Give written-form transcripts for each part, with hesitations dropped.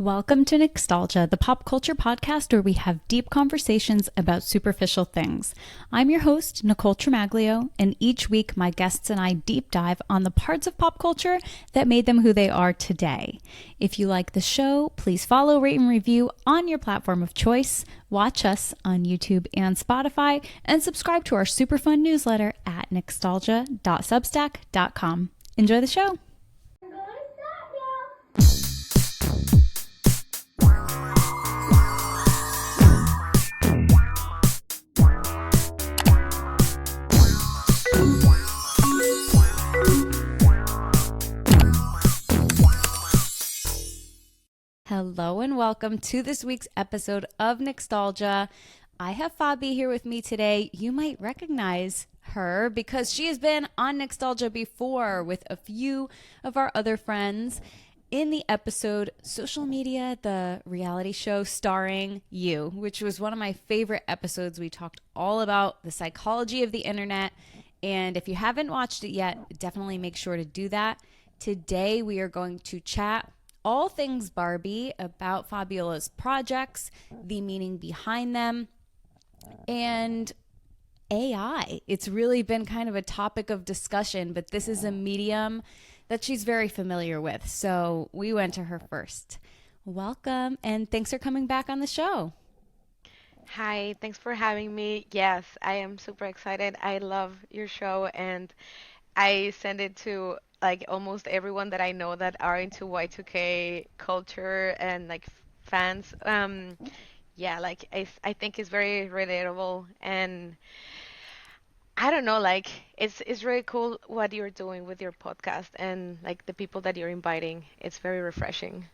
Welcome to Nicstalgia, the pop culture podcast where we have deep conversations about superficial things. I'm your host, Nicole Tremaglio, and each week my guests and I deep dive on the parts of pop culture that made them who they are today. If you like the show, please follow, rate, and review on your platform of choice. Watch us on YouTube and Spotify, and subscribe to our super fun newsletter at nicstalgia.substack.com. Enjoy the show. Hello and welcome to this week's episode of Nicstalgia. I have Fabi here with me today. You might recognize her because she has been on Nicstalgia before with a few of our other friends in the episode Social Media, the reality show starring you, which was one of my favorite episodes. We talked all about the psychology of the internet, and if you haven't watched it yet, definitely make sure to do that. Today we are going to chat all things Barbie, about Fabiola's projects, the meaning behind them, and AI. It's really been kind of a topic of discussion, but this is a medium that she's very familiar with. So we went to her first. Welcome, and thanks for coming back on the show. Hi, thanks for having me. Yes, I am super excited. I love your show, and I send it to like almost everyone that I know that are into Y2K culture and like fans. Yeah, like I think it's very relatable, and I don't know, like it's really cool what you're doing with your podcast and like the people that you're inviting. It's very refreshing.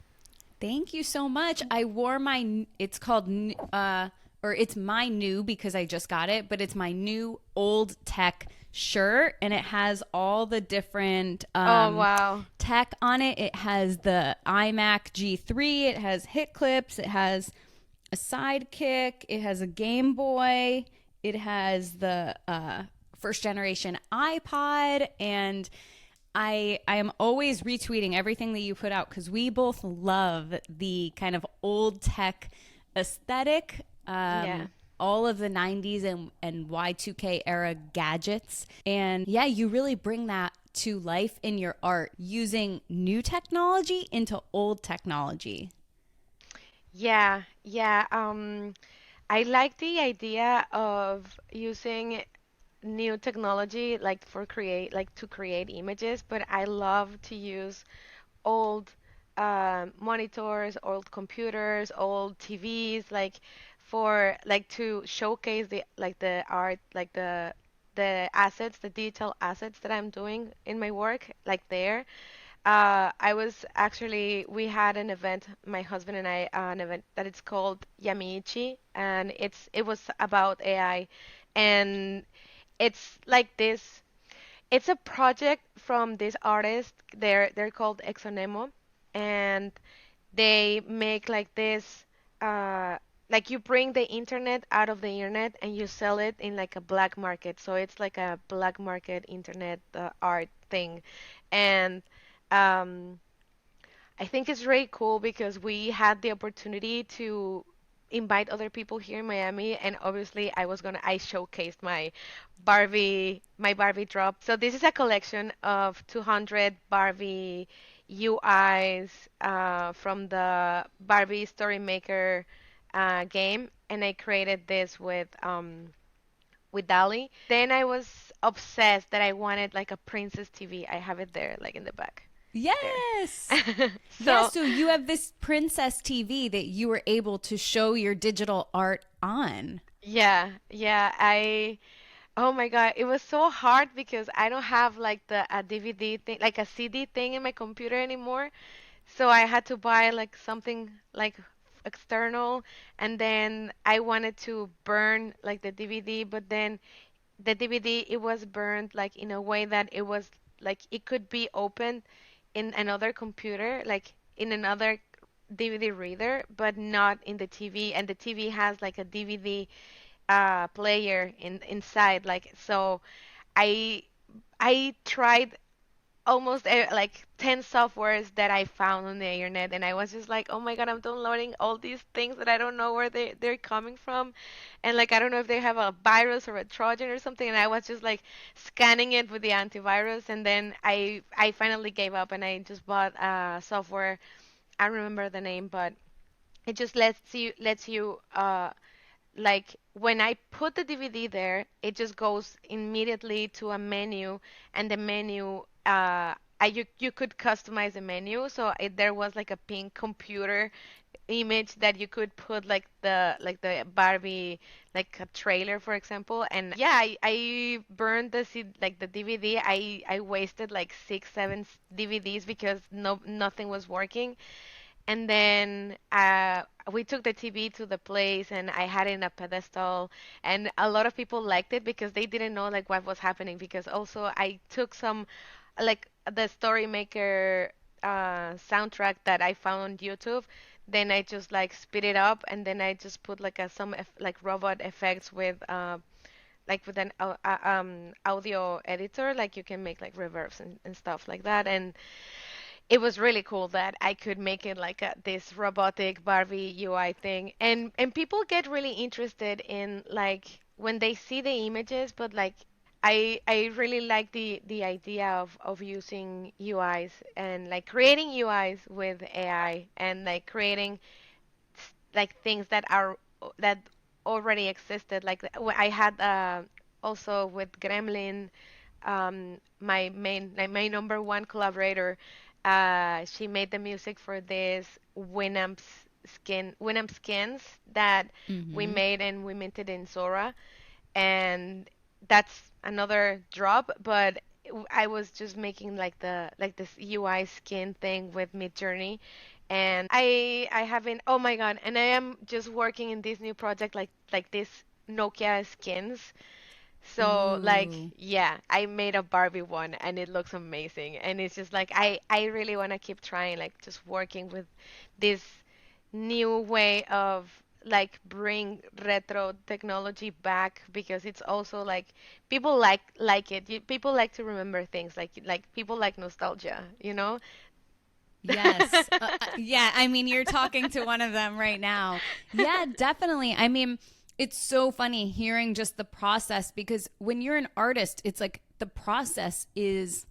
Thank you so much. I wore my, it's called, or it's my new because I just got it, but it's my new old tech shirt, and it has all the different Oh, wow. tech on it. It has the iMac G3, it has hit clips, it has a sidekick, it has a Game Boy, it has the first generation iPod, and I am always retweeting everything that you put out because we both love the kind of old tech aesthetic, Yeah. all of the 90s and Y2K era gadgets. And yeah, you really bring that to life in your art using new technology into old technology. Yeah. I like the idea of using new technology like to create images, but I love to use old monitors, old computers, old TVs, like for like to showcase the art, like the assets, the digital assets that I'm doing in my work, like there. I was actually, we had an event, my husband and I, an event that it's called Yami-Ichi, and it was about AI, and it's like this. It's a project from this artist. They're called Exonemo, and they make like this. Like you bring the internet out of the internet and you sell it in like a black market. So it's like a black market internet art thing, and um, I think it's really cool because we had the opportunity to invite other people here in Miami, and obviously I showcased my Barbie drop. So this is a collection of 200 Barbie UIs from the Barbie Story Maker game, and I created this with Dali. Then I was obsessed that I wanted like a Princess TV. I have it there, like in the back there. Yes. Yes. So So you have this Princess TV that you were able to show your digital art on. yeah, oh my God, it was so hard because I don't have like a DVD thing, like a CD thing in my computer anymore. So I had to buy like something like external, and then I wanted to burn like the DVD, but then the DVD it was burned like in a way that it was like it could be opened in another computer, like in another DVD reader, but not in the TV. And the TV has like a DVD player inside. Like so, I I tried almost like 10 softwares that I found on the internet, and I was just like, oh my God, I'm downloading all these things that I don't know where they're coming from, and like I don't know if they have a virus or a Trojan or something, and I was just like scanning it with the antivirus, and then I finally gave up and I just bought software. I don't remember the name, but it just lets you like when I put the DVD there, it just goes immediately to a menu, and the menu, you could customize the menu. So there was like a pink computer image that you could put like the Barbie, like a trailer, for example. And yeah, I burned like the DVD. I wasted like six, seven DVDs because nothing was working. And then we took the TV to the place, and I had it in a pedestal. And a lot of people liked it because they didn't know like what was happening. Because also I took some, like the Story Maker soundtrack that I found on YouTube. Then I just like speed it up, and then I just put like like robot effects with like with an audio editor. Like you can make like reverbs and stuff like that. And it was really cool that I could make it like this robotic Barbie UI thing, and people get really interested in like when they see the images, but like I really like the idea of using UIs and like creating UIs with AI, and like creating like things that already existed. Like I had also with Gremlin, my number one collaborator. She made the music for this Winamp skins that we Mm-hmm. made, and we minted in Zora, and that's another drop. But I was just making like this UI skin thing with Midjourney, and I haven't. Oh my God! And I am just working in this new project, like this Nokia skins. So like Ooh. yeah, I made a Barbie one, and it looks amazing. And it's just like I really want to keep trying, like just working with this new way of like bring retro technology back, because it's also like people like it. People like to remember things, like people like nostalgia, you know? Yes. Yeah. I mean, you're talking to one of them right now. Yeah, definitely. I mean, it's so funny hearing just the process because when you're an artist, it's like the process is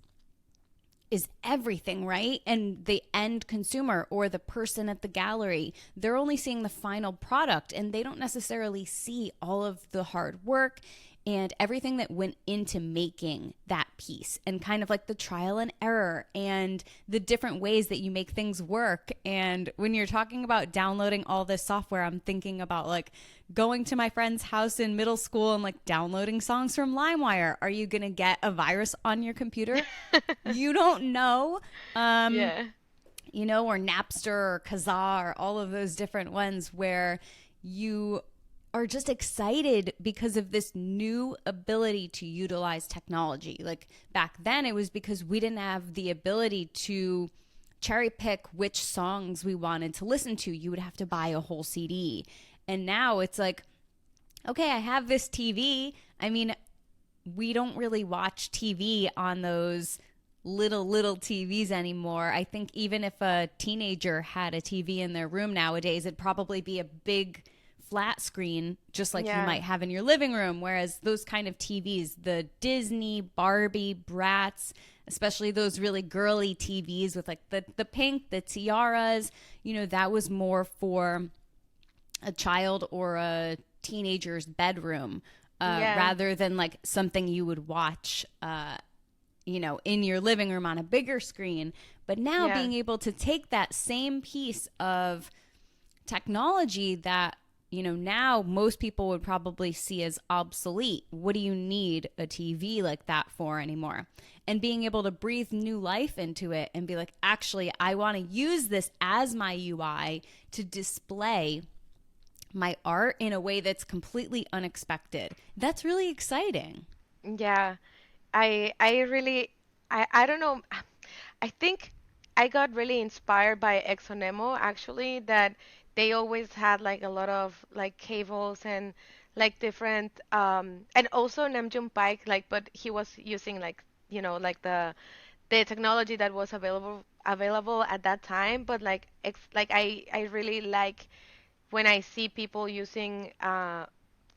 everything, right? And the end consumer or the person at the gallery, they're only seeing the final product and they don't necessarily see all of the hard work and everything that went into making that piece and kind of like the trial and error and the different ways that you make things work. And when you're talking about downloading all this software, I'm thinking about like going to my friend's house in middle school and like downloading songs from LimeWire. Are you going to get a virus on your computer? You don't know. Um, Yeah. or Napster or Kazaa or all of those different ones where you are just excited because of this new ability to utilize technology. Like back then, it was because we didn't have the ability to cherry pick which songs we wanted to listen to. You would have to buy a whole CD. And now it's like, okay, I have this TV. I mean, we don't really watch TV on those little TVs anymore. I think even if a teenager had a TV in their room nowadays, it'd probably be a big flat screen just like you Yeah. might have in your living room. Whereas those kind of TVs, the Disney, Barbie, Bratz, especially those really girly TVs with like the pink, the tiaras, that was more for a child or a teenager's bedroom Yeah. rather than like something you would watch in your living room on a bigger screen. But now Yeah. being able to take that same piece of technology that, now most people would probably see as obsolete. What do you need a TV like that for anymore? And being able to breathe new life into it and be like, actually, I want to use this as my UI to display my art in a way that's completely unexpected. That's really exciting. Yeah. I really I don't know. I think I got really inspired by Exonemo, actually, that they always had like a lot of like cables and like different and also Namjoon Pike, like, but he was using like like the technology that was available at that time, but like I really like when I see people using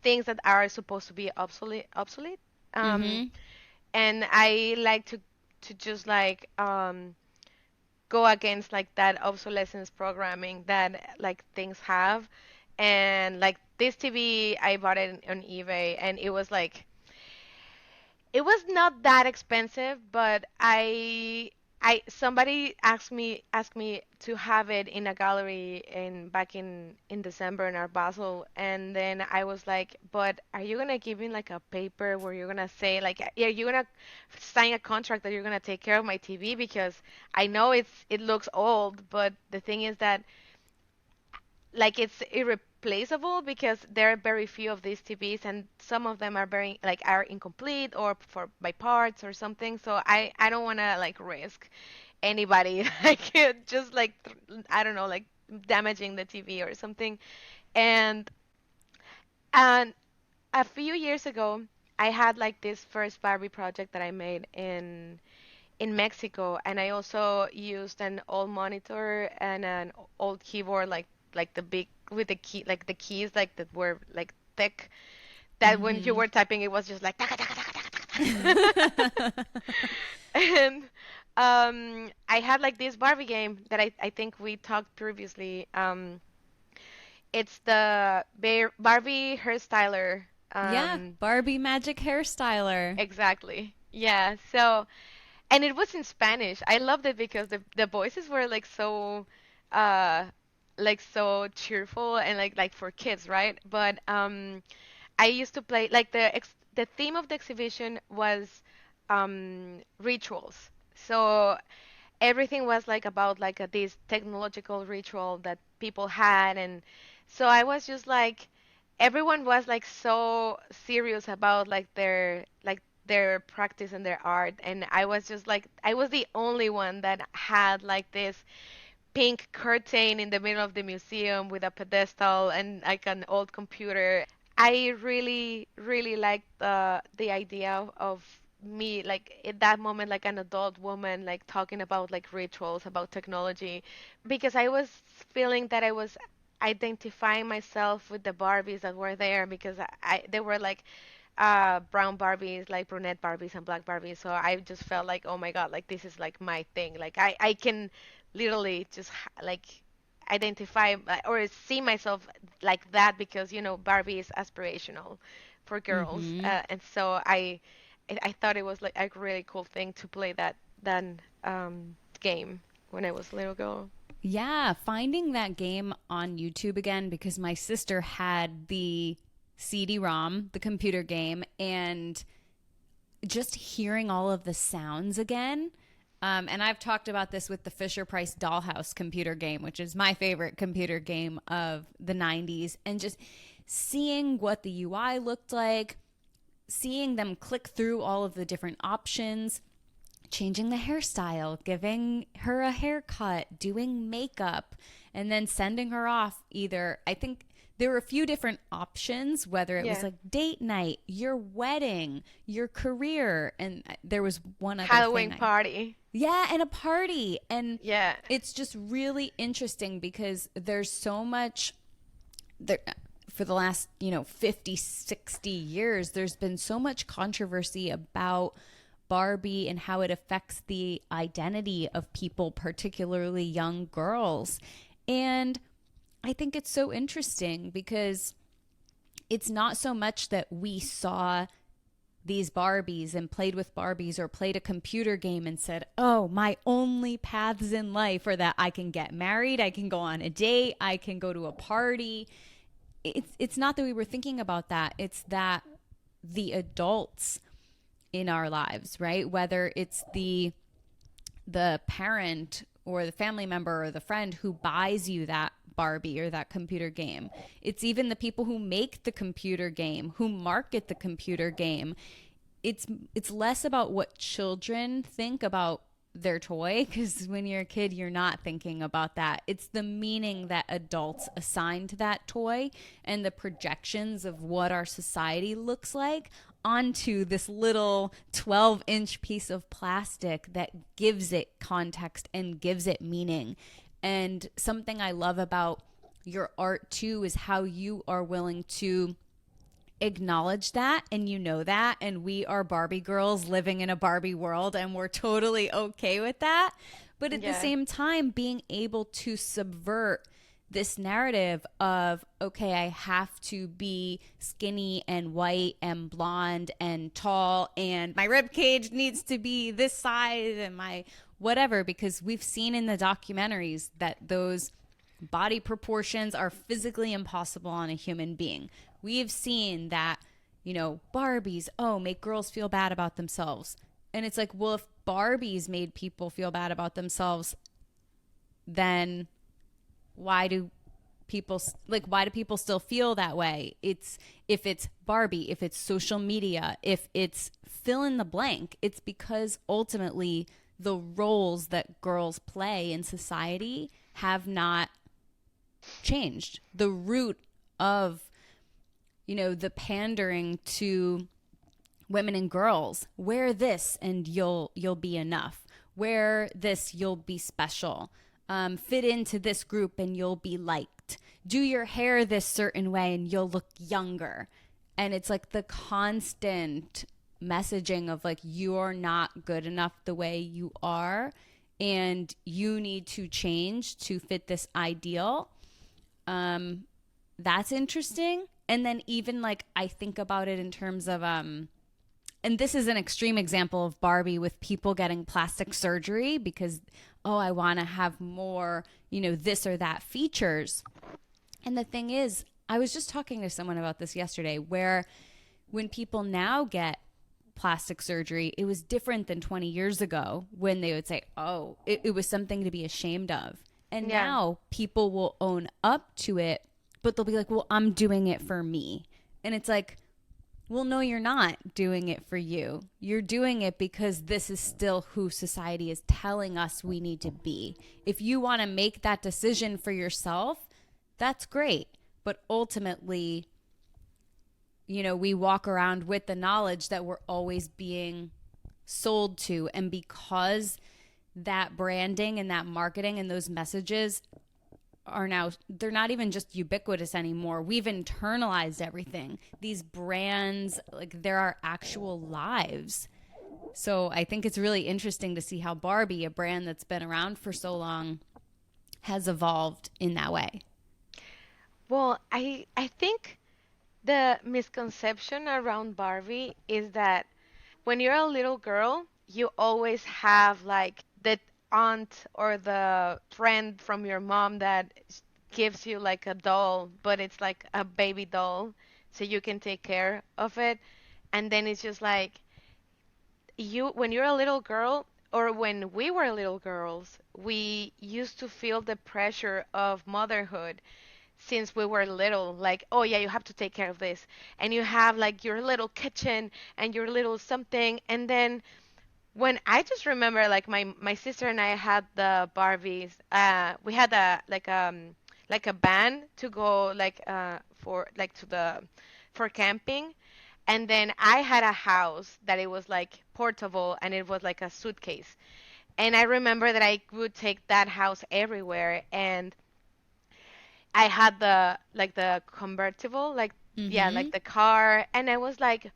things that are supposed to be obsolete. Um, Mm-hmm. and I like to just go against like that obsolescence programming that like things have. And like this TV, I bought it on eBay, and it was not that expensive, but I somebody asked me to have it in a gallery in back in December in Art Basel, and then I was like, but are you gonna give me like a paper where you're gonna say like, yeah, you're gonna sign a contract that you're gonna take care of my TV? Because I know it looks old, but the thing is that like it's irreplaceable because there are very few of these TVs, and some of them are very like are incomplete or for by parts or something. So I don't want to like risk anybody like just like I don't know, like damaging the TV or something. And and a few years ago, I had like this first Barbie project that I made in Mexico, and I also used an old monitor and an old keyboard, like the big with the key, like the keys, like that were like thick. That when you Mm-hmm. were typing, it was just like taka, taka, taka, taka, taka. And I had like this Barbie game that I think we talked previously. It's the Barbie Hairstyler. Yeah, Barbie Magic Hairstyler. Exactly. Yeah. So and it was in Spanish. I loved it because the voices were uh like so cheerful and like for kids, right? But I used to play like the theme of the exhibition was rituals. So everything was like about like this technological ritual that people had. And so I was just like everyone was like so serious about like their practice and their art, and I was just like I was the only one that had like this pink curtain in the middle of the museum with a pedestal and like an old computer. I really liked the idea of me like at that moment like an adult woman like talking about like rituals about technology, because I was feeling that I was identifying myself with the Barbies that were there, because they were like brown Barbies, like brunette Barbies and black Barbies. So I just felt like, oh my God, like this is like my thing. Like I can literally just like identify or see myself like that, because Barbie is aspirational for girls. Mm-hmm. And so I thought it was like a really cool thing to play that game when I was a little girl. Yeah, finding that game on YouTube again because my sister had the CD-ROM, the computer game, and just hearing all of the sounds again. And I've talked about this with the Fisher Price Dollhouse computer game, which is my favorite computer game of the 90s. And just seeing what the UI looked like, seeing them click through all of the different options, changing the hairstyle, giving her a haircut, doing makeup, and then sending her off either. I think there were a few different options, whether it was Yeah. like date night, your wedding, your career, and there was one other thing Halloween I party. yeah, and a party. And Yeah. it's just really interesting because there's so much there for the last 50, 60 years. There's been so much controversy about Barbie and how it affects the identity of people, particularly young girls. And I think it's so interesting because it's not so much that we saw these Barbies and played with Barbies or played a computer game and said, oh, my only paths in life are that I can get married, I can go on a date, I can go to a party. It's not that we were thinking about that. It's that the adults in our lives, right? Whether it's the parent or the family member or the friend who buys you that Barbie or that computer game. It's even the people who make the computer game, who market the computer game. It's less about what children think about their toy, because when you're a kid you're not thinking about that. It's the meaning that adults assign to that toy and the projections of what our society looks like onto this little 12-inch piece of plastic that gives it context and gives it meaning. And something I love about your art too is how you are willing to acknowledge that, and you know that, and we are Barbie girls living in a Barbie world and we're totally okay with that, but at the Yeah. same time being able to subvert this narrative of, okay, I have to be skinny and white and blonde and tall and my rib cage needs to be this size and my whatever, because we've seen in the documentaries that those body proportions are physically impossible on a human being. We've seen that, Barbies, oh, make girls feel bad about themselves. And it's like, well, if Barbies made people feel bad about themselves, then why do people still feel that way? It's if it's Barbie, if it's social media, if it's fill in the blank, it's because ultimately the roles that girls play in society have not changed. The root of, the pandering to women and girls, wear this and you'll be enough. Wear this, you'll be special. Fit into this group and you'll be liked. Do your hair this certain way and you'll look younger. And it's like the constant messaging of like, you're not good enough the way you are and you need to change to fit this ideal. That's interesting. And then even like I think about it in terms of and this is an extreme example of Barbie with people getting plastic surgery because, oh, I want to have more, this or that features. And the thing is, I was just talking to someone about this yesterday where when people now get plastic surgery, it was different than 20 years ago when they would say, oh, it was something to be ashamed of. And Yeah. now people will own up to it, but they'll be like, well, I'm doing it for me. And it's like, well, no, you're not doing it for you. You're doing it because this is still who society is telling us we need to be. If you want to make that decision for yourself, that's great. But ultimately, we walk around with the knowledge that we're always being sold to. And because that branding and that marketing and those messages are now, they're not even just ubiquitous anymore. We've internalized everything. These brands, like there are actual lives. So I think it's really interesting to see how Barbie, a brand that's been around for so long, has evolved in that way. Well, I think the misconception around Barbie is that when you're a little girl, you always have like the aunt or the friend from your mom that gives you like a doll, but it's like a baby doll, so you can take care of it. And then it's just like when you're a little girl, or when we were little girls, we used to feel the pressure of motherhood since we were little, like, oh yeah, you have to take care of this, and you have like your little kitchen and your little something. And then when I just remember, like my sister and I had the Barbies, we had like a band to go like for like to the for camping. And then I had a house that it was like portable and it was like a suitcase. And I remember that I would take that house everywhere. And I had the convertible, like yeah, Mm-hmm. like the car. And I was like,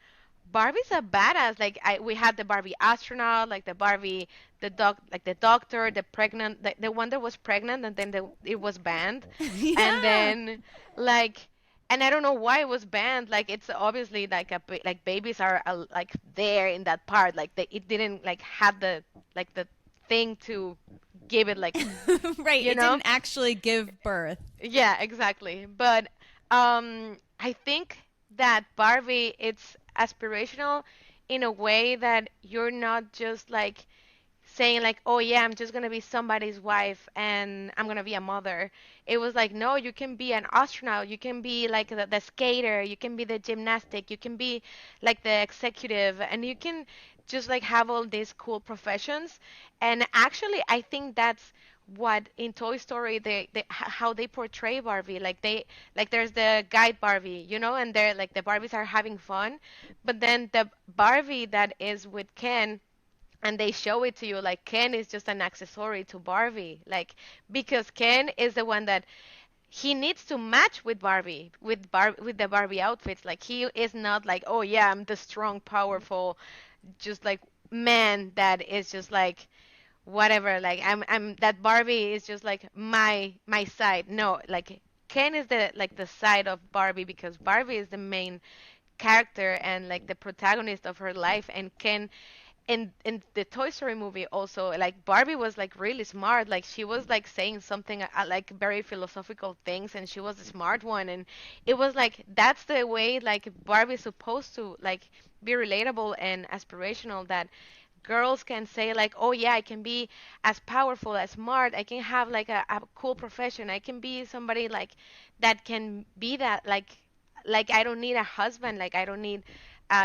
Barbie's a badass. Like we had the Barbie astronaut, like the Barbie, like the doctor, the pregnant, the one that was pregnant, and then it was banned. And Yeah. then like, and I don't know why it was banned. Like it's obviously like like babies are like there in that part. Like it didn't like have the thing to give it like, Right. you It know. didn't actually give birth. Yeah, exactly. But I think that Barbie, it's aspirational in a way that you're not just like saying like, oh yeah, I'm just gonna be somebody's wife and I'm gonna be a mother. It was like, no, you can be an astronaut, you can be like the skater, you can be the gymnastic, you can be like the executive, and you can just like have all these cool professions. And actually, I think that's what in Toy Story how they portray Barbie. Like there's the guide Barbie, and they're like the Barbies are having fun, but then the Barbie that is with Ken, and they show it to you like Ken is just an accessory to Barbie, like because Ken is the one that he needs to match with Barbie, with the Barbie outfits. Like he is not like, oh yeah, I'm the strong, powerful, just like man that is just like whatever. Like I'm that Barbie is just like my side. No, like Ken is the side of Barbie because Barbie is the main character and like the protagonist of her life, and Ken in the Toy Story movie also, like Barbie was like really smart. Like she was like saying something like very philosophical things, and she was the smart one, and it was like that's the way like Barbie's supposed to like be relatable and aspirational, that girls can say like, oh yeah, I can be as powerful, as smart, I can have like a cool profession, I can be somebody like that can be that like I don't need a husband, like I don't need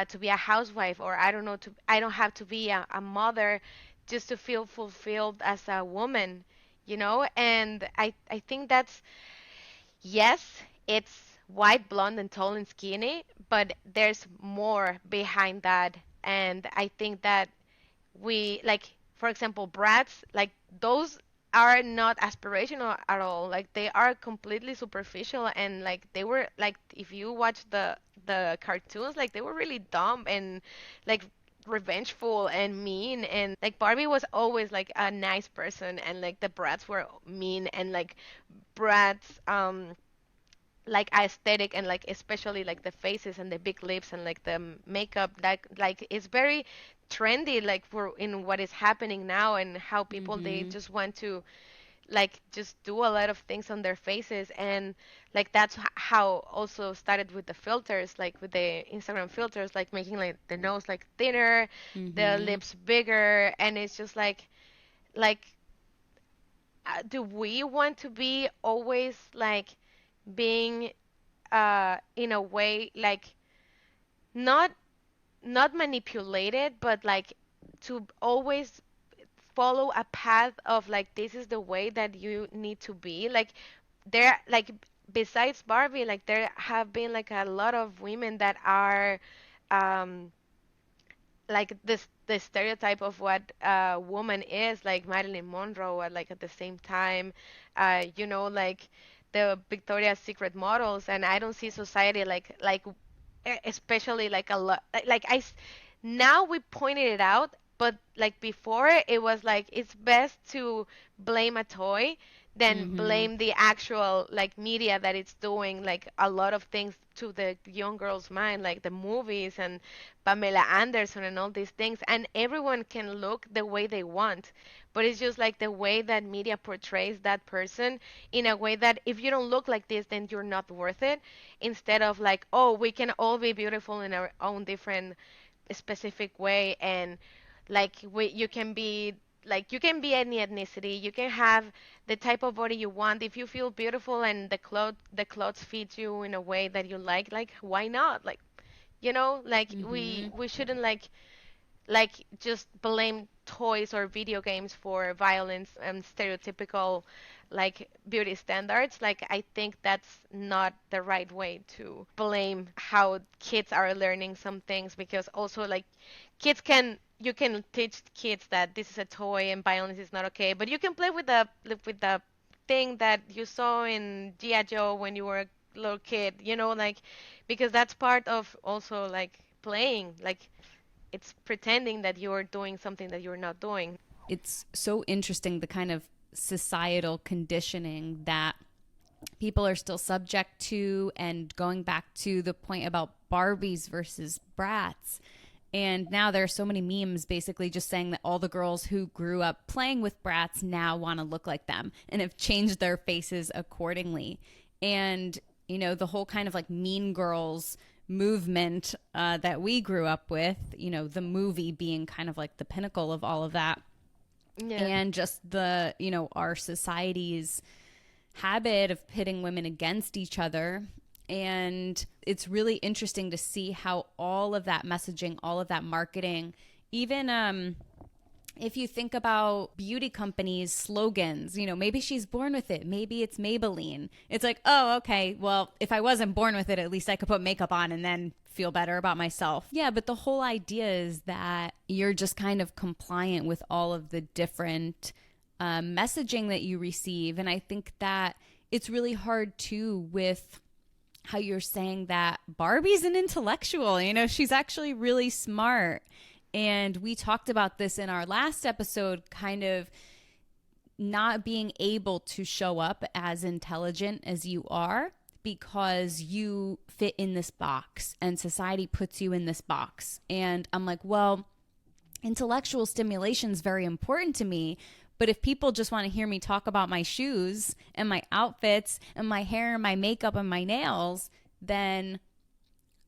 to be a housewife, or I don't know to I don't have to be a mother just to feel fulfilled as a woman, and I think that's, yes, it's white, blonde, and tall and skinny, but there's more behind that. And I think that we like, for example, Bratz, like those are not aspirational at all. Like they are completely superficial, and like they were like, if you watch the cartoons, like they were really dumb and like revengeful and mean. And like Barbie was always like a nice person, and like the Bratz were mean, and like Bratz like aesthetic, and like especially like the faces and the big lips and like the makeup, like it's very trendy, like for in what is happening now, and how people they Mm-hmm. just want to like just do a lot of things on their faces. And like that's how also started with the filters, like with the Instagram filters, like making like the nose like thinner, the Mm-hmm. lips bigger, and it's just like do we want to be always like being in a way like not not manipulated, but like to always follow a path of like this is the way that you need to be. Like there, like besides Barbie, like there have been like a lot of women that are um like this the stereotype of what a woman is, like Marilyn Monroe, like at the same time, like the Victoria's Secret models. And I don't see society like especially like a lot like now we pointed it out, but like before it was like it's best to blame a toy than Mm-hmm. blame the actual like media that it's doing like a lot of things to the young girl's mind, like the movies and Pamela Anderson and all these things. And everyone can look the way they want, but it's just like the way that media portrays that person in a way that if you don't look like this, then you're not worth it. Instead of like, oh, we can all be beautiful in our own different specific way, and like you can be like you can be any ethnicity, you can have the type of body you want. If you feel beautiful and the clothes fit you in a way that you like why not? Like like we Mm-hmm. we shouldn't like just blame toys or video games for violence and stereotypical like beauty standards. Like I think that's not the right way to blame how kids are learning some things, because also like kids can you can teach kids that this is a toy and violence is not okay, but you can play with the thing that you saw in G.I. Joe when you were a little kid, like because that's part of also like playing, like it's pretending that you're doing something that you're not doing. It's so interesting the kind of societal conditioning that people are still subject to, and going back to the point about Barbies versus Bratz. And now there are so many memes basically just saying that all the girls who grew up playing with Bratz now want to look like them and have changed their faces accordingly. And, the whole kind of like Mean Girls movement that we grew up with, the movie being kind of like the pinnacle of all of that. Yeah. And just the, our society's habit of pitting women against each other. And it's really interesting to see how all of that messaging, all of that marketing, even if you think about beauty companies' slogans, maybe she's born with it. Maybe it's Maybelline. It's like, oh, okay, well, if I wasn't born with it, at least I could put makeup on and then feel better about myself. Yeah, but the whole idea is that you're just kind of compliant with all of the different messaging that you receive. And I think that it's really hard too with how you're saying that Barbie's an intellectual. She's actually really smart. And we talked about this in our last episode, kind of not being able to show up as intelligent as you are because you fit in this box and society puts you in this box. And I'm like, well, intellectual stimulation is very important to me. But if people just want to hear me talk about my shoes and my outfits and my hair and my makeup and my nails, then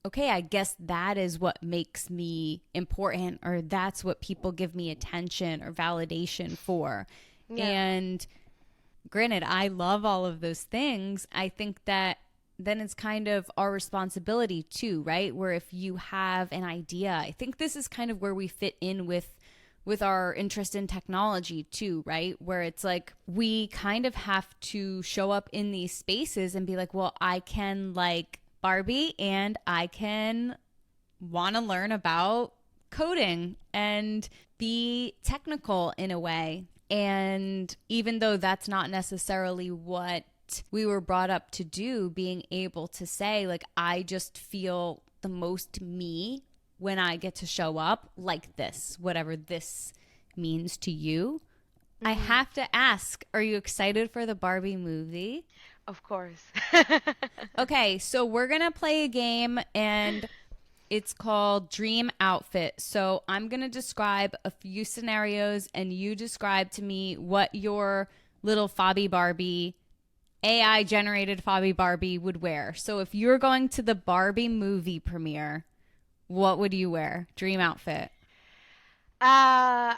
okay, I guess that is what makes me important, or that's what people give me attention or validation for. Yeah. And granted, I love all of those things. I think that then it's kind of our responsibility too, right? Where if you have an idea, I think this is kind of where we fit in with our interest in technology too, right? Where it's like we kind of have to show up in these spaces and be like, well, I can like Barbie and I can want to learn about coding and be technical in a way. And even though that's not necessarily what we were brought up to do, being able to say like, I just feel the most me when I get to show up like this, whatever this means to you. Mm-hmm. I have to ask, are you excited for the Barbie movie? Of course. Okay, so we're going to play a game and it's called Dream Outfit. So I'm going to describe a few scenarios and you describe to me what your little Fabi Barbie, AI-generated Fabi Barbie would wear. So if you're going to the Barbie movie premiere, what would you wear? Dream outfit. I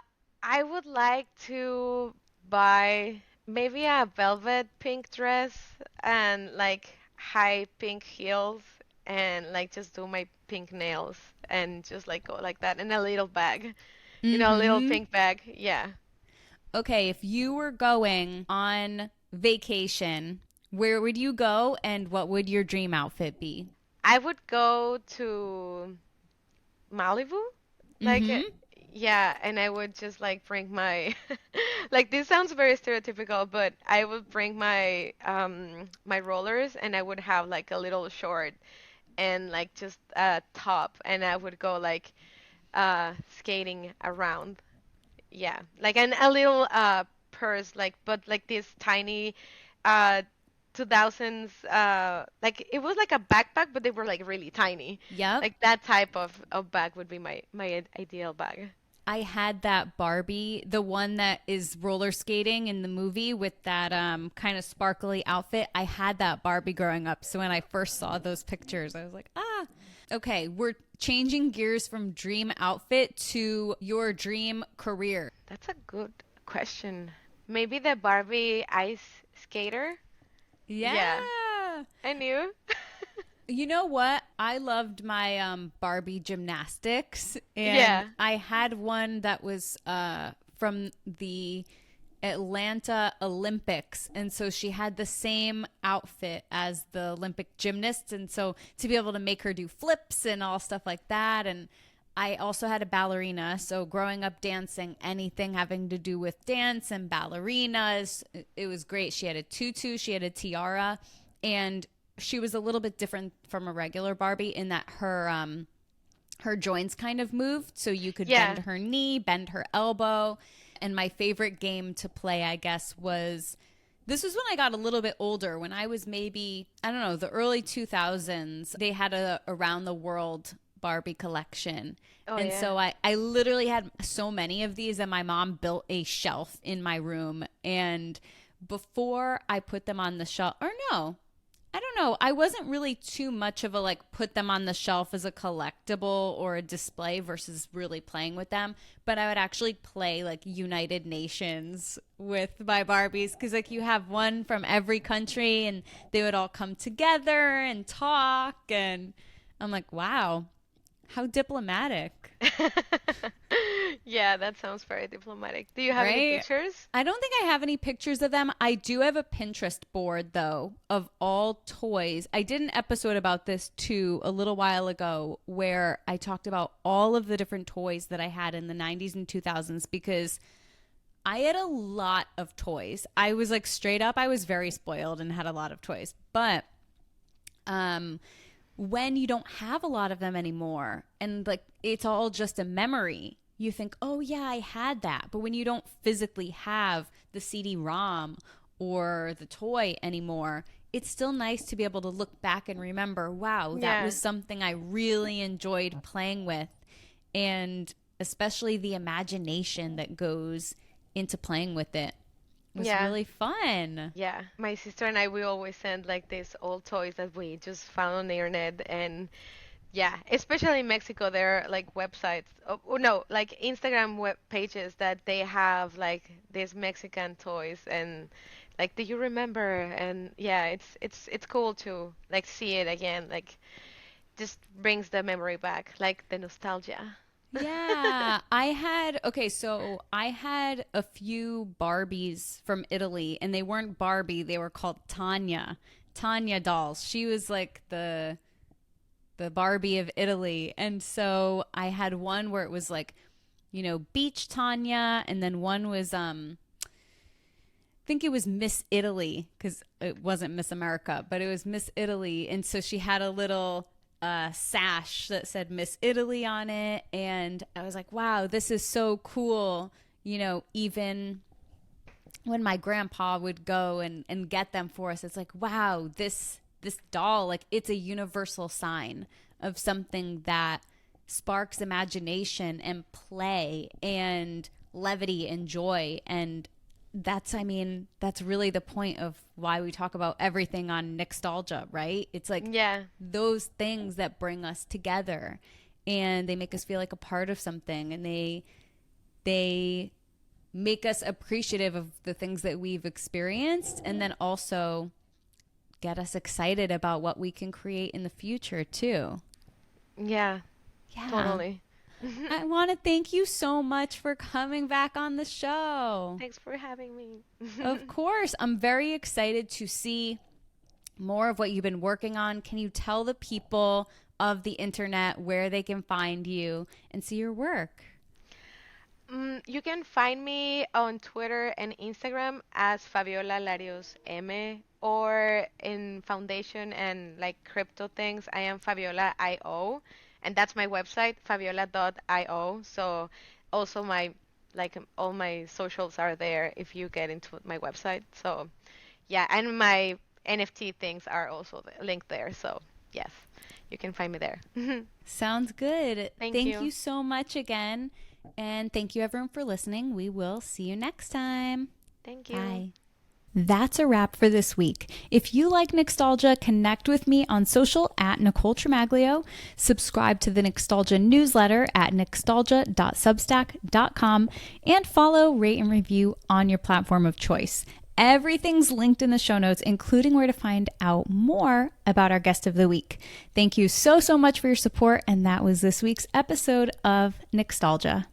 would like to buy maybe a velvet pink dress and like high pink heels and like just do my pink nails and just like go like that in a little bag. A little pink bag. Yeah. Okay, if you were going on vacation, where would you go and what would your dream outfit be? I would go to Malibu. Like, yeah, and I would just like bring my like this sounds very stereotypical, but I would bring my my rollers and I would have like a little short and like just a top and I would go like skating around. Yeah. Like and a little purse like but like this tiny uh 2000s like it was like a backpack but they were like really tiny. Yep. Like that type of bag would be my ideal bag. I had that Barbie, the one that is roller skating in the movie with that kind of sparkly outfit. I had that Barbie growing up. So when I first saw those pictures, I was like, ah. Okay, we're changing gears from dream outfit to your dream career. That's a good question. Maybe the Barbie ice skater? Yeah. I knew. You know what? I loved my Barbie gymnastics. And yeah. I had one that was from the Atlanta Olympics. And so she had the same outfit as the Olympic gymnasts. And so to be able to make her do flips and all stuff like that. And I also had a ballerina. So growing up dancing, anything having to do with dance and ballerinas, it was great. She had a tutu, she had a tiara, and she was a little bit different from a regular Barbie in that her joints kind of moved. So you could bend her knee, bend her elbow. And my favorite game to play, I guess, this was when I got a little bit older, when I was maybe, I don't know, the early 2000s. They had a around the world Barbie collection. So I literally had so many of these, and my mom built a shelf in my room. And before I put them on the shelf, or no, I don't know. I wasn't really too much of a like put them on the shelf as a collectible or a display versus really playing with them. But I would actually play like United Nations with my Barbies because like you have one from every country and they would all come together and talk. And I'm like, wow, how diplomatic. Yeah, that sounds very diplomatic. Do you have any Right? pictures? I don't think I have any pictures of them. I do have a Pinterest board though of all toys. I did an episode about this too a little while ago where I talked about all of the different toys that I had in the 90s and 2000s because I had a lot of toys. I was like straight up I was very spoiled and had a lot of toys. But um when you don't have a lot of them anymore and like it's all just a memory, you think, oh yeah, I had that. But when you don't physically have the CD-ROM or the toy anymore, it's still nice to be able to look back and remember, wow, that Yeah. was something I really enjoyed playing with. And especially the imagination that goes into playing with it was Yeah. really fun. Yeah. My sister and I, we always send like these old toys that we just found on the internet. And yeah, especially in Mexico, there are like websites, oh no, like Instagram web pages that they have like these Mexican toys and like, do you remember? And yeah, it's cool to like see it again. Like, just brings the memory back, like the nostalgia. Yeah, so I had a few Barbies from Italy, and they weren't Barbie, they were called Tanya dolls. She was like the Barbie of Italy. And so I had one where it was like, beach Tanya, and then one was I think it was Miss Italy because it wasn't Miss America, but it was Miss Italy. And so she had a little sash that said Miss Italy on it. And I was like, wow, this is so cool. Even when my grandpa would go and get them for us, it's like, wow, this doll, like it's a universal sign of something that sparks imagination and play and levity and joy. And that's really the point of why we talk about everything on Nicstalgia, right? It's like Yeah. those things that bring us together and they make us feel like a part of something, and they make us appreciative of the things that we've experienced, and then also get us excited about what we can create in the future too. Yeah, Yeah. totally. I want to thank you so much for coming back on the show. Thanks for having me. Of course, I'm very excited to see more of what you've been working on. Can you tell the people of the internet where they can find you and see your work? You can find me on Twitter and Instagram as Fabiola Larios M, or in foundation and like crypto things, I am Fabiola IO, and that's my website, fabiola.io. So also my like all my socials are there if you get into my website. So yeah, and my NFT things are also linked there. So yes, you can find me there. Sounds good. Thank Thank you. you so much again. And thank you, everyone, for listening. We will see you next time. Thank you. Bye. That's a wrap for this week. If you like Nicstalgia, connect with me on social at Nicole Tremaglio. Subscribe to the Nicstalgia newsletter at nicstalgia.substack.com and follow, rate, and review on your platform of choice. Everything's linked in the show notes, including where to find out more about our guest of the week. Thank you so much for your support, and that was this week's episode of Nicstalgia.